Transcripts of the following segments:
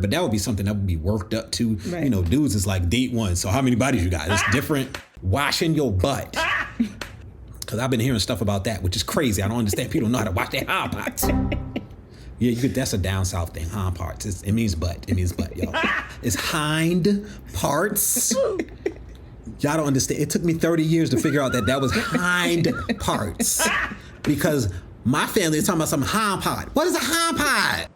But that would be something that would be worked up to. Right. You know, dudes is like date one. So how many bodies you got? It's different. Washing your butt. Because I've been hearing stuff about that, which is crazy. I don't understand. People don't know how to wash their hind parts. Yeah, that's a down south thing. Hind parts. It means butt. It means butt, y'all. It's hind parts. Y'all don't understand. It took me 30 years to figure out that was hind parts. Because my family is talking about some hind part. What is a hind part?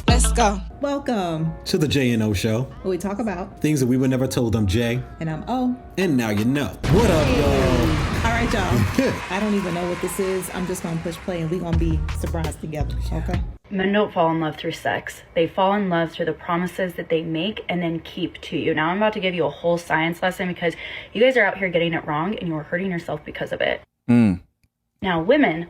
Let's go. Welcome to the J&O Show. Where we talk about things that we would never told them, Jay. And I'm O. And now you know. What up, y'all? All right, y'all. I don't even know what this is. I'm just going to push play and we're going to be surprised together. Okay? Men don't fall in love through sex. They fall in love through the promises that they make and then keep to you. Now I'm about to give you a whole science lesson because you guys are out here getting it wrong and you're hurting yourself because of it. Now women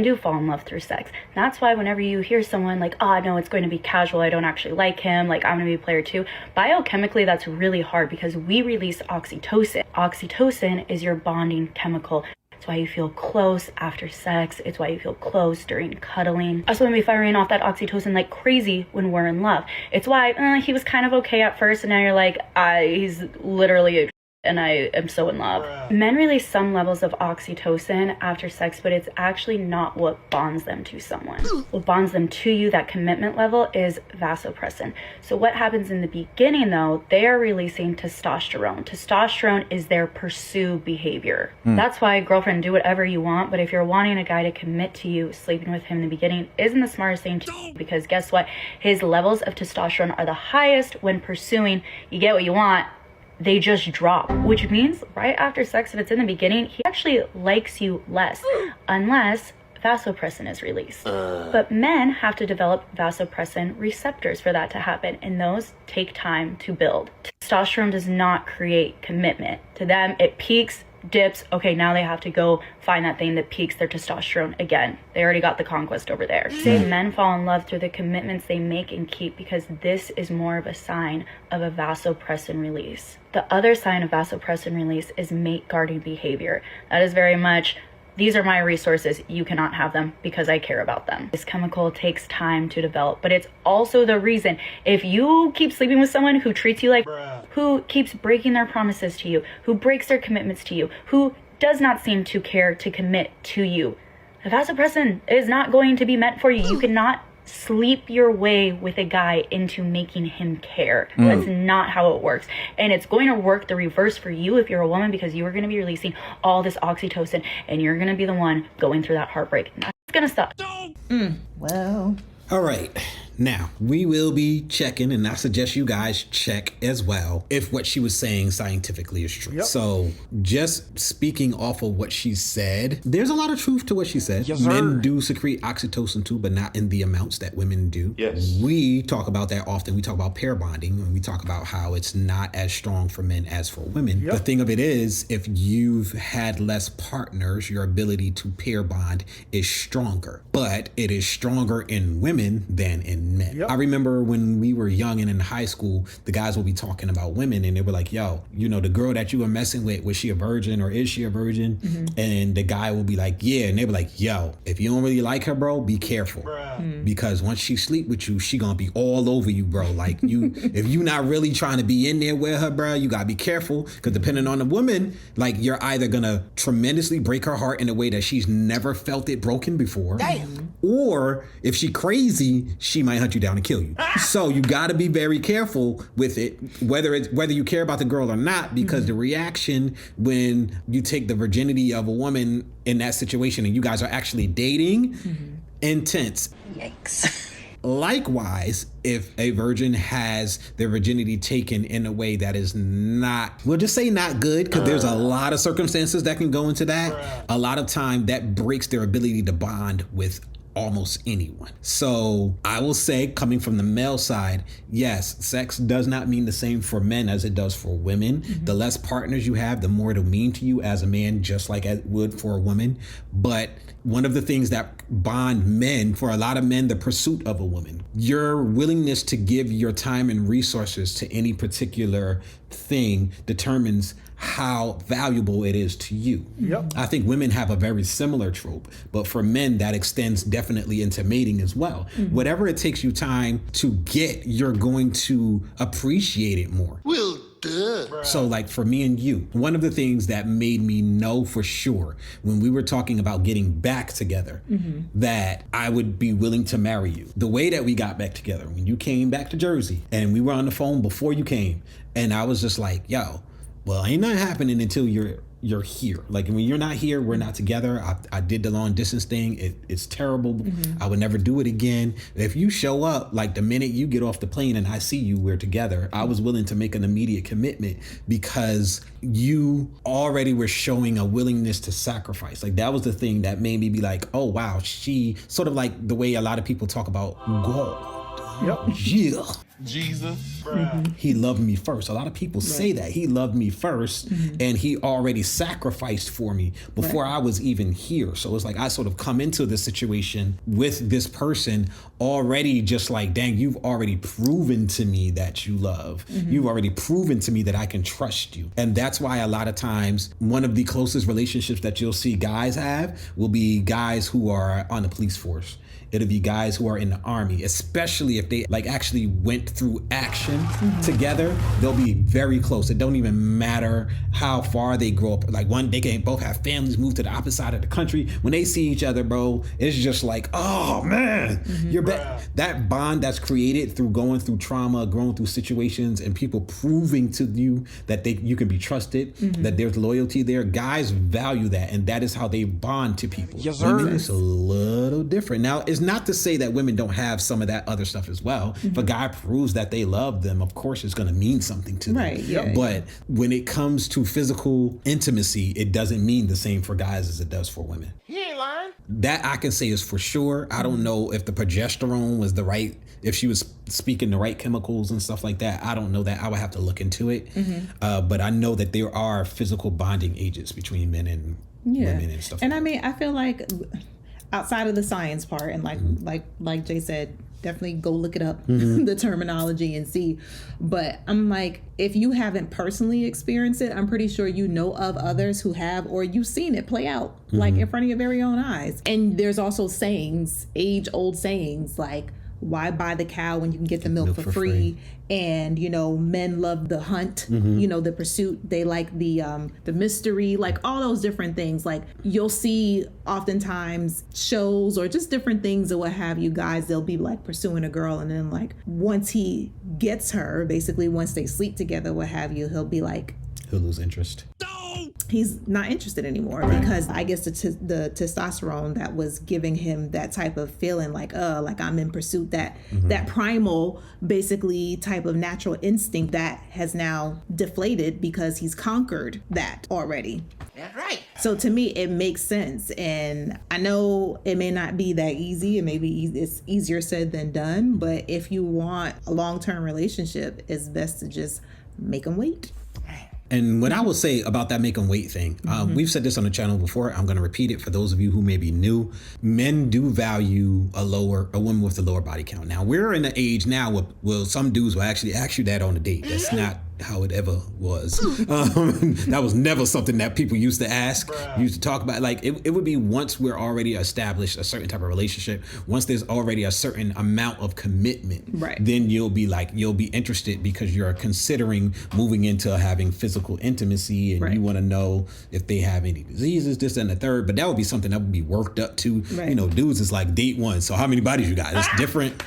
do fall in love through sex. That's why whenever you hear someone like, oh, no, it's going to be casual. I don't actually like him. Like, I'm going to be player two. Biochemically, that's really hard because we release oxytocin. Oxytocin is your bonding chemical. It's why you feel close after sex. It's why you feel close during cuddling. That's when we firing off that oxytocin like crazy when we're in love. It's why he was kind of okay at first and now you're like, he's literally a and I am so in love. Men release some levels of oxytocin after sex, but it's actually not what bonds them to someone. What bonds them to you, that commitment level, is vasopressin. So what happens in the beginning though, they are releasing testosterone. Testosterone is their pursue behavior. That's why, girlfriend, do whatever you want, but if you're wanting a guy to commit to you, sleeping with him in the beginning isn't the smartest thing to do, because guess what? His levels of testosterone are the highest when pursuing, you get what you want, they just drop, which means right after sex, if it's in the beginning, he actually likes you less, unless vasopressin is released. But men have to develop vasopressin receptors for that to happen, and those take time to build. Testosterone does not create commitment. To them, it peaks, dips, okay, now they have to go find that thing that peaks their testosterone again. They already got the conquest over there. Say men fall in love through the commitments they make and keep because this is more of a sign of a vasopressin release. The other sign of vasopressin release is mate guarding behavior. That is very much, these are my resources, you cannot have them because I care about them. This chemical takes time to develop, but it's also the reason if you keep sleeping with someone who treats you like who keeps breaking their promises to you, who breaks their commitments to you, who does not seem to care to commit to you, the vasopressin is not going to be meant for you. You cannot sleep your way with a guy into making him care. That's not how it works. And it's going to work the reverse for you if you're a woman, because you are going to be releasing all this oxytocin and you're going to be the one going through that heartbreak. That's going to suck. Well. All right. Now, we will be checking, and I suggest you guys check as well if what she was saying scientifically is true. So just speaking off of what she said, there's a lot of truth to what she said. Yes, men do secrete oxytocin too, but not in the amounts that women do. Yes. We talk about that often. We talk about pair bonding, and we talk about how it's not as strong for men as for women. The thing of it is, if you've had less partners, your ability to pair bond is stronger, but it is stronger in women than in men. I remember when we were young and in high school, the guys would be talking about women and they were like, yo, you know, the girl that you were messing with, was she a virgin or is she a virgin? And the guy will be like, yeah. And they were like, yo, if you don't really like her, bro, be careful. Because once she sleep with you, she gonna be all over you, bro. Like you, if you not really trying to be in there with her, bro, you gotta be careful. Because depending on the woman, like you're either gonna tremendously break her heart in a way that she's never felt it broken before. Or if she crazy, she might hunt you down and kill you. So you got to be very careful with it, whether you care about the girl or not, because the reaction when you take the virginity of a woman in that situation and you guys are actually dating, intense. Yikes. Likewise, if a virgin has their virginity taken in a way that is not, we'll just say not good, because there's a lot of circumstances that can go into that. A lot of time that breaks their ability to bond with almost anyone. So I will say, coming from the male side, yes, sex does not mean the same for men as it does for women. The less partners you have, the more it'll mean to you as a man, just like it would for a woman. But one of the things that bond men, for a lot of men, the pursuit of a woman, your willingness to give your time and resources to any particular thing determines how valuable it is to you. Yep. I think women have a very similar trope, but for men that extends definitely into mating as well. Whatever it takes you time to get, you're going to appreciate it more. Well, duh. So like for me and you, one of the things that made me know for sure when we were talking about getting back together, that I would be willing to marry you. The way that we got back together, when you came back to Jersey and we were on the phone before you came, and I was just like, yo, well, ain't nothing happening until you're here. Like when you're not here, we're not together. I did the long distance thing. It's terrible. I would never do it again. If you show up, like the minute you get off the plane and I see you, we're together. I was willing to make an immediate commitment because you already were showing a willingness to sacrifice. Like that was the thing that made me be like, oh wow, she sort of like the way a lot of people talk about God. Yep. Yeah. Jesus. He loved me first. A lot of people say that he loved me first and he already sacrificed for me before I was even here. So it's like I sort of come into this situation with this person already just like, dang, you've already proven to me that you love. You've already proven to me that I can trust you. And that's why a lot of times one of the closest relationships that you'll see guys have will be guys who are on the police force. It'll be guys who are in the army, especially if they like actually went through action together. They'll be very close. It don't even matter how far they grow up. Like they can both have families, move to the opposite side of the country. When they see each other, bro, it's just like, oh man, you're back. That bond that's created through going through trauma, growing through situations, and people proving to you that you can be trusted, that there's loyalty there. Guys value that, and that is how they bond to people. Yes, sir. Women, it's a little different. Now, it's not to say that women don't have some of that other stuff as well. If a guy proves that they love them, of course it's going to mean something to them. Right, yeah. But when it comes to physical intimacy, it doesn't mean the same for guys as it does for women. He ain't lying. That I can say is for sure. I don't know if the progesterone was the right, if she was speaking the right chemicals and stuff like that. I don't know that. I would have to look into it. But I know that there are physical bonding agents between men and women and stuff. And like I mean, I feel like outside of the science part, and like Jay said, definitely go look it up, the terminology and see. But I'm like, if you haven't personally experienced it, I'm pretty sure you know of others who have, or you've seen it play out like in front of your very own eyes. And there's also sayings, age-old sayings like, why buy the cow when you can get the milk for free? And, you know, men love the hunt, you know, the pursuit. They like the mystery, like all those different things. Like you'll see oftentimes shows or just different things or what have you, guys, they'll be like pursuing a girl. And then like once he gets her, basically once they sleep together, what have you, he'll be like, he'll lose interest. He's not interested anymore because I guess the testosterone that was giving him that type of feeling like I'm in pursuit, that primal basically type of natural instinct that has now deflated because he's conquered that already. That's right. So to me, it makes sense. And I know it may not be that easy. It may be it's easier said than done. But if you want a long-term relationship, it's best to just make them wait. And what I will say about that make 'em wait thing, we've said this on the channel before. I'm going to repeat it for those of you who may be new. Men do value a woman with a lower body count. Now we're in an age now where some dudes will actually ask you that on a date. That's not how it ever was. That was never something that people used to ask, used to talk about. Like it would be once we're already established a certain type of relationship, once there's already a certain amount of commitment, then you'll be interested because you're considering moving into having physical intimacy and you want to know if they have any diseases, this and the third. But that would be something that would be worked up to. You know, dudes is like date one. So how many bodies you got? It's different.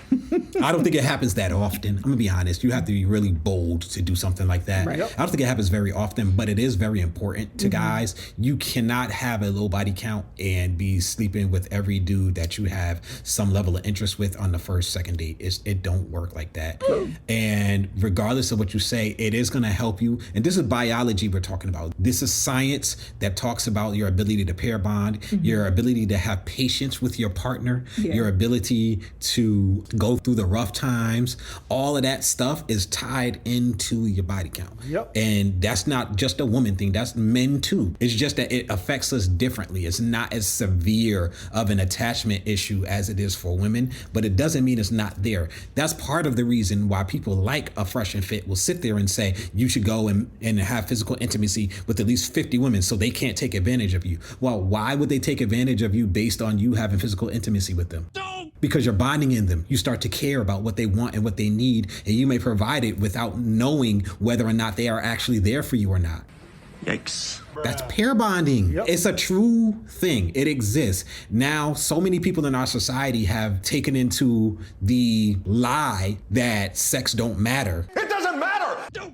I don't think it happens that often. I'm gonna be honest. You have to be really bold to do something something like that. Right. I don't think it happens very often, but it is very important to guys. You cannot have a low body count and be sleeping with every dude that you have some level of interest with on the first, second date. It don't work like that. And regardless of what you say, it is going to help you. And this is biology we're talking about. This is science that talks about your ability to pair bond, your ability to have patience with your partner, your ability to go through the rough times. All of that stuff is tied into your body count. And that's not just a woman thing. That's men too. It's just that it affects us differently. It's not as severe of an attachment issue as it is for women, but it doesn't mean it's not there. That's part of the reason why people like a Fresh and Fit will sit there and say you should go and have physical intimacy with at least 50 women so they can't take advantage of you. Well, why would they take advantage of you based on you having physical intimacy with them? Because you're bonding in them. You start to care about what they want and what they need, and you may provide it without knowing whether or not they are actually there for you or not. Yikes. That's pair bonding. It's a true thing. It exists. Now, so many people in our society have taken into the lie that sex don't matter. It doesn't matter.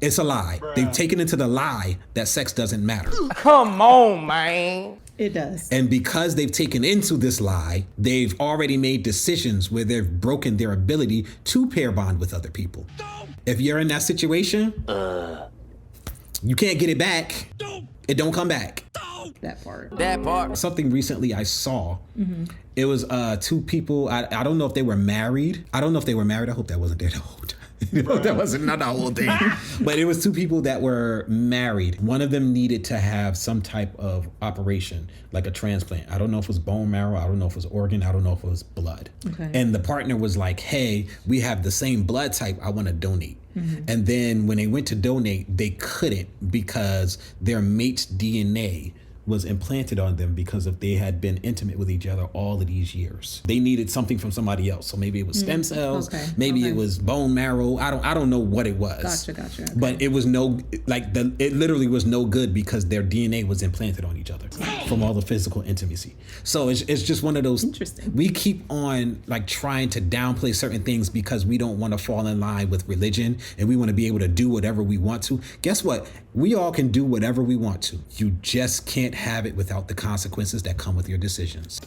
It's a lie. They've taken into the lie that sex doesn't matter. Come on, man. It does. And because they've taken into this lie, they've already made decisions where they've broken their ability to pair bond with other people. If you're in that situation, you can't get it back. It don't come back. That part. That part. Something recently I saw, it was two people, I don't know if they were married. I hope that wasn't there the whole time. That wasn't not the whole thing. But it was two people that were married. One of them needed to have some type of operation, like a transplant. I don't know if it was bone marrow. I don't know if it was organ. I don't know if it was blood. Okay. And the partner was like, hey, we have the same blood type. I want to donate. And then when they went to donate, they couldn't because their mate's DNA was implanted on them because of they had been intimate with each other all of these years. They needed something from somebody else. So maybe it was stem cells, maybe it was bone marrow. I don't know what it was. Gotcha. Okay. But it was it literally was no good because their DNA was implanted on each other from all the physical intimacy. So it's just one of those. Interesting. We keep on trying to downplay certain things because we don't want to fall in line with religion and we want to be able to do whatever we want to. Guess what? We all can do whatever we want to. You just can't have it without the consequences that come with your decisions.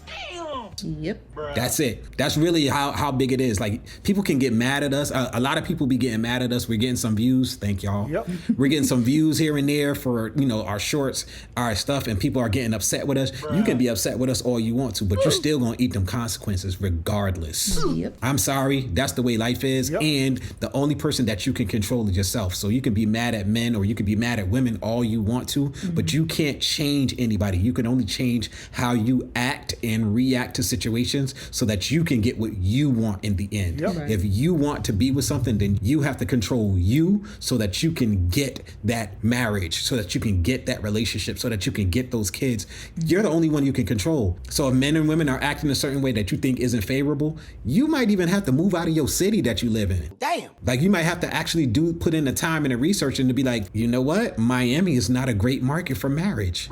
Yep. That's it. That's really how big it is. Like, people can get mad at us. A lot of people be getting mad at us. We're getting some views. Thank y'all. Yep. We're getting some views here and there for, our shorts, our stuff, and people are getting upset with us. You can be upset with us all you want to, but you're still going to eat them consequences regardless. Yep. I'm sorry. That's the way life is. Yep. And the only person that you can control is yourself. So you can be mad at men or you can be mad at women all you want to, but you can't change anybody. You can only change how you act and react to situations so that you can get what you want in the end. Yep. Right. If you want to be with something, then you have to control you so that you can get that marriage, so that you can get that relationship, so that you can get those kids. You're the only one you can control. So if men and women are acting a certain way that you think isn't favorable, you might even have to move out of your city that you live in. Damn. Like, you might have to actually put in the time and the research and to be like, you know what? Miami is not a great market for marriage.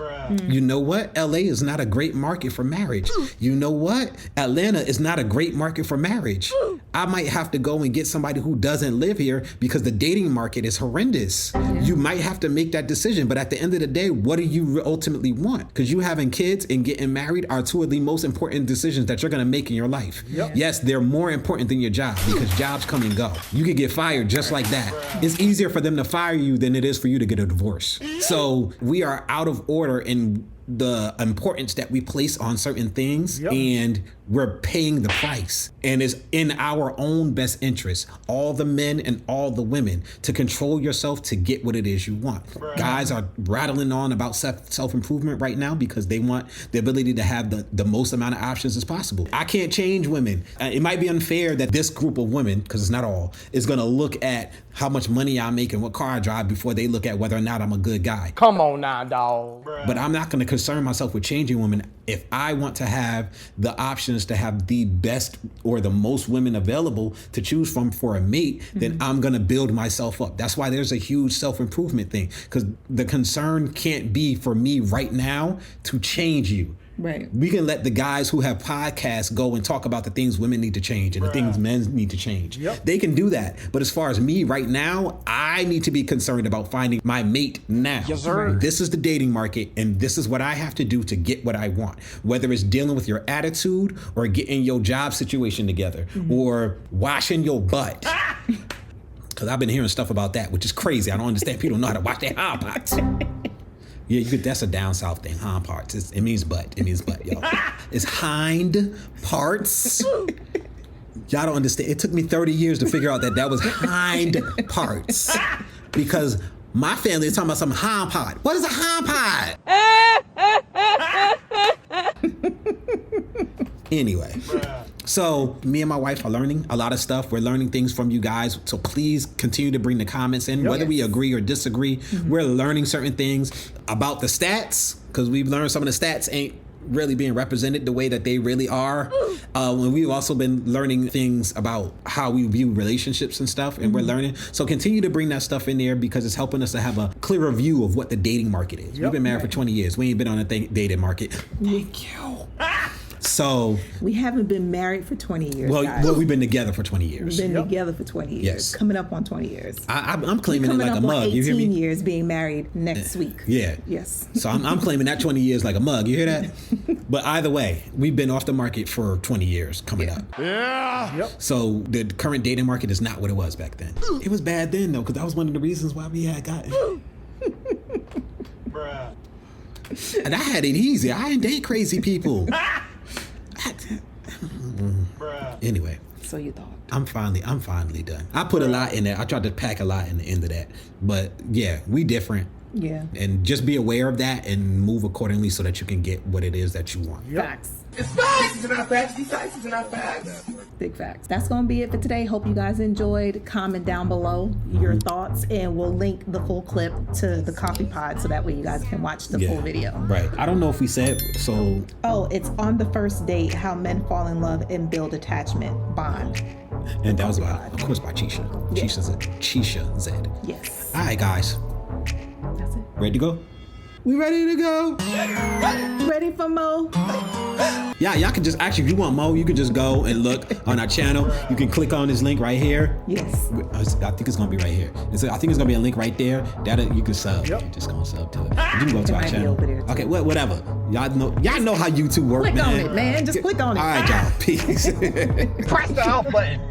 You know what? LA is not a great market for marriage. You know what? Atlanta is not a great market for marriage. I might have to go and get somebody who doesn't live here because the dating market is horrendous. You might have to make that decision, but at the end of the day, what do you ultimately want? Because you having kids and getting married are two of the most important decisions that you're going to make in your life. Yes, they're more important than your job because jobs come and go. You could get fired just like that. It's easier for them to fire you than it is for you to get a divorce. So we are out of order in the importance that we place on certain things, and we're paying the price. And it's in our own best interest, all the men and all the women, to control yourself to get what it is you want. Guys are rattling on about self-improvement right now because they want the ability to have the most amount of options as possible. I can't change women. It might be unfair that this group of women, because it's not all, is going to look at how much money I make and what car I drive before they look at whether or not I'm a good guy. Come on now, dog. But I'm not going to concern myself with changing women. If I want to have the options to have the best or the most women available to choose from for a mate, then I'm going to build myself up. That's why there's a huge self-improvement thing, because the concern can't be for me right now to change you. Right. We can let the guys who have podcasts go and talk about the things women need to change and the things men need to change. Yep. They can do that. But as far as me right now, I need to be concerned about finding my mate now. Yes, sir. This is the dating market, and this is what I have to do to get what I want. Whether it's dealing with your attitude or getting your job situation together or washing your butt. Because I've been hearing stuff about that, which is crazy. I don't understand. People know how to wash their hot pots. Yeah, that's a down south thing. Hind parts. It means butt. It means butt, y'all. It's hind parts. Y'all don't understand. It took me 30 years to figure out that was hind parts. Because my family is talking about some hind part. What is a hind part? Anyway. So me and my wife are learning a lot of stuff. We're learning things from you guys. So please continue to bring the comments in, whether we agree or disagree. We're learning certain things about the stats, because we've learned some of the stats ain't really being represented the way that they really are. And we've also been learning things about how we view relationships and stuff, and we're learning. So continue to bring that stuff in there, because it's helping us to have a clearer view of what the dating market is. We've been married for 20 years. We ain't been on a dating market. Thank you. So we haven't been married for 20 years. Well, we've been together for 20 years. We've been together for 20 years. Yes. Coming up on 20 years. I'm claiming it like a mug. You hear me? 18 years being married next week. Yeah. Yes. So I'm claiming that 20 years like a mug. You hear that? But either way, we've been off the market for 20 years coming up. Yeah. Yep. So the current dating market is not what it was back then. It was bad then, though, because that was one of the reasons why we had gotten. Bruh. And I had it easy. I didn't date crazy people. Anyway. So you thought. I'm finally done. I put a lot in there. I tried to pack a lot in the end of that. But yeah, we different. Yeah. And just be aware of that and move accordingly so that you can get what it is that you want. Yep. Facts. It's facts. It's not facts. These facts are not facts. Big facts. That's going to be it for today. Hope you guys enjoyed. Comment down below your thoughts, and we'll link the full clip to the coffee pod so that way you guys can watch the full video. Right. I don't know if we said so. Oh, it's On the First Date, How Men Fall in Love and Build Attachment Bond. And that was by Chisha. Yeah. Chisha Z. Yes. All right, guys. That's it. Ready to go? We ready to go? Ready for more? Yeah, y'all can just, actually, if you want more, you can just go and look on our channel. You can click on this link right here. Yes. I think it's gonna be right here. I think it's gonna be a link right there. That you can sub. Yep. You're just gonna sub to it. You can go to our might be channel. over there, too. Okay, whatever. Y'all know how YouTube works, Click man. on it, man. Just click on it. All right, y'all. Peace. Press the out button.